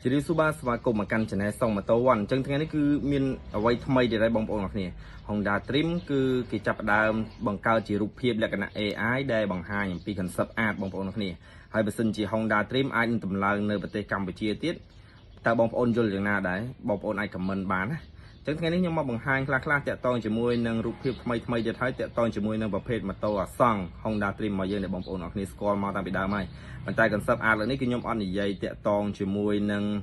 chỉ đi số ba và cùng mà căn channel này xong mà tàu one chân thế này cứ miền ở quay thay để đây bóng ổn này Honda Dream cứ cái chập đà bằng cao chỉ rụp hiệp là cái nạ AI đây bằng hai những pi cần sub ad bóng ổn này hay bữa sinh chỉ Honda Dream ai tầm lần nơi bờ tây Campuchia tiết ta bóng ổn rồi chẳng nào đấy bóng ổn ai comment bán chẳng thế này nhưng mà bằng hai class tẹt to chỉ môi nâng rụp hiệp thayจะthấy tẹt to chỉ môi nângประเภทmà tàu song Honda Dream mà giờ này bóng ổn này score mà ta bị đào mai bàn tay cần sub ad là này cái nhóm on dây tẹt to chỉ môi nâng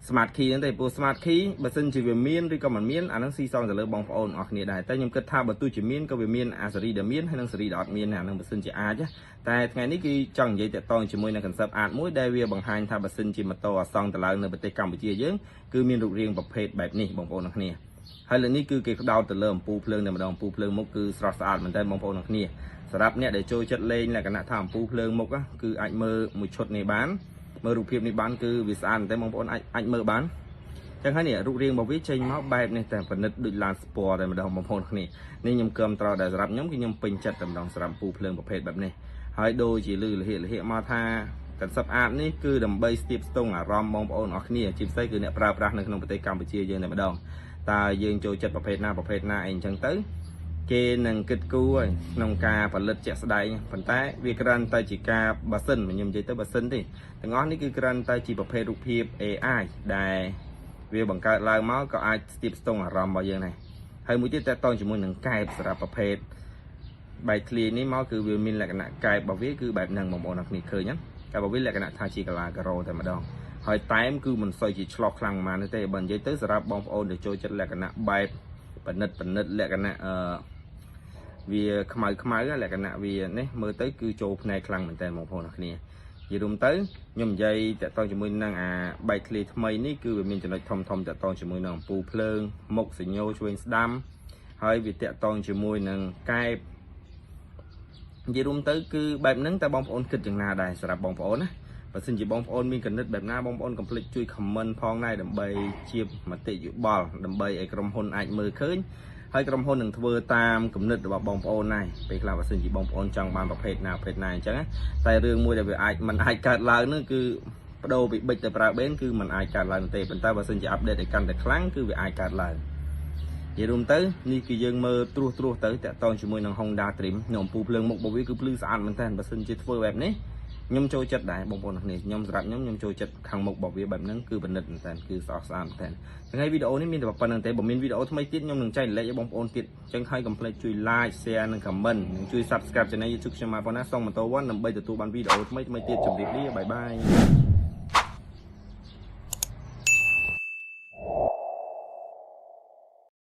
smart key นั่นแต่ smart key បើសិនជាវាមានឬក៏មិនមានអានឹងស៊ីសងទៅលើបងប្អូនអរគ្នាដែរតែខ្ញុំគិតថាបើទោះជាមានក៏វាមានអាសេរីដែលមានហើយនឹងសេរីដែលអត់មានអានឹងបើសិនជាអាចតែថ្ងៃនេះគឺចង់និយាយតាក់ទងជាមួយនឹង concept art មួយដែលវាបង្ហាញថាបើសិនជាម៉ូតូអសងទៅឡើងនៅប្រទេសកម្ពុជាយើងគឺមានរូបរាងប្រភេទបែបនេះបងប្អូនអរគ្នាហើយលើនេះគឺគេផ្ដោតទៅលើអំពូលភ្លើងតែម្ដងអំពូលភ្លើងមុខគឺស្រស់ស្អាតមែនតើបងប្អូនអរគ្នាសម្រាប់អ្នកដែលចូលចិត្តលេងលក្ខណៈថាអំពូលភ្លើងមុខគឺអាចមើលមួយឈុតនេះបានមើលរូបភាពនេះបានគឺវាស្អាតតែបងប្អូនអាចមើលបានចឹងហើយនេះរូបរាងរបស់វាចេញមកបែបនេះតែផលិតដូចឡានស្ពណ៌តែម្ដងបងប្អូនគ្នានេះខ្ញុំគំត្រដែលសម្រាប់ខ្ញុំគឺខ្ញុំពេញចិត្តតែម្ដងសម្រាប់ពូភ្លើងប្រភេទបែបនេះហើយដូចជាលឺលហិមកថាកន្សឹបអាតនេះគឺដើម្បីស្ទាបស្ទង់អារម្មណ៍បងប្អូនអរគ្នាជាពិសេសគឺអ្នកប្រើប្រាស់នៅក្នុងប្រទេសកម្ពុជាយើងតែម្ដងតើយើងចូលចិត្តប្រភេទណាអីអញ្ចឹងទៅគេនឹងគិតគូរហើយក្នុងការផលិតជាក់ស្ដែងប៉ុន្តែវាគ្រាន់តែជាការបើសិនខ្ញុំនិយាយទៅបើសិនទេទាំងអស់នេះគឺគ្រាន់តែជាប្រភេទរូបភាព AI ដែលវាបង្កើតឡើងមកក៏អាចស្ទាបស្ទង់អារម្មណ៍របស់យើងដែរហើយមួយទៀតតើតជាមួយនឹងកែបសម្រាប់ប្រភេទបែកធ្លាយនេះមកគឺវាមានលក្ខណៈកែបរបស់វាគឺបែបហ្នឹងបងប្អូនអរគ្នាឃើញហ្នឹងកែបរបស់វាលក្ខណៈថាជាកាឡាការ៉ូតែម្ដងហើយតែមគឺមិនសូវជាឆ្លោះខ្លាំងប៉ុន្មានទេបើនិយាយទៅសម្រាប់បងប្អូនដែលចូលចិត្តលក្ខណៈបែបប៉និតលក្ខណៈវាខ្មៅលក្ខណៈវានេះមើលទៅគឺចូលផ្នែកខ្លាំងមែនតើបងប្អូនអរគ្នានិយាយរួមទៅខ្ញុំនិយាយតកតងជាមួយនឹងអាបែកធ្លាយថ្មីនេះគឺវាមានចំណុចធំតកតងជាមួយនឹងអំពូលភ្លើងមុខសញ្ញោឆ្វេងស្ដាំហើយវាតកតងជាមួយនឹងកែបនិយាយរួមទៅគឺបែបហ្នឹងតែបងប្អូនគិតយ៉ាងណាដែរសម្រាប់បងប្អូនណាបើសិនជាបងប្អូនមានគណិតបែបណាបងប្អូនកុំភ្លេចជួយ comment ផងដែរដើម្បីជាមតិយោបល់ដើម្បីឲ្យក្រុមហ៊ុនអាចមើលឃើញហើយក្រុមហ៊ុននឹងធ្វើតាមគំនិតរបស់បងប្អូនដែរពេលខ្លះបើសិនជាបងប្អូនចង់បានប្រភេទណាអញ្ចឹងតែរឿងមួយដែលវាមិនអាចកើតឡើងនោះគឺបដូរពីបិចទៅប្រើបេនគឺមិនអាចកើតឡើងទេប៉ុន្តែបើសិនជាអាប់ដេតឲ្យកាន់តែខ្លាំងគឺវាអាចកើតឡើងនិយាយរួមទៅនេះគឺយើងមើលត្រួសទៅតាក់ទងជាមួយនឹង Honda Dream ខ្ញុំពូភ្លើងមុខរបស់វាគឺភ្លឺស្អាតមែនតើបើសិនជាធ្វើបែបនេះខ្ញុំចូលចិត្តដែរបងប្អូនគ្នាខ្ញុំសម្រាប់ខ្ញុំចូលចិត្តខាងមុខរបស់វាបែបហ្នឹងគឺបណ្ឌិតមែនតើគឺស្រស់ស្អាតមែនតើថ្ងៃវីដេអូនេះមានតែប៉ុណ្្នឹងទេបើមានវីដេអូថ្មីទៀតខ្ញុំនឹងចែករំលែកឲ្យបងប្អូនទៀតអញ្ចឹងហើយកុំភ្លេចជួយ like share និង comment និងជួយ subscribe channel YouTube ខ្ញុំមកប៉ុណ្ណាសងម៉ូតូ1ដើម្បីទទួលបានវីដេអូថ្មីទៀតជម្រាបលាបាយបាយ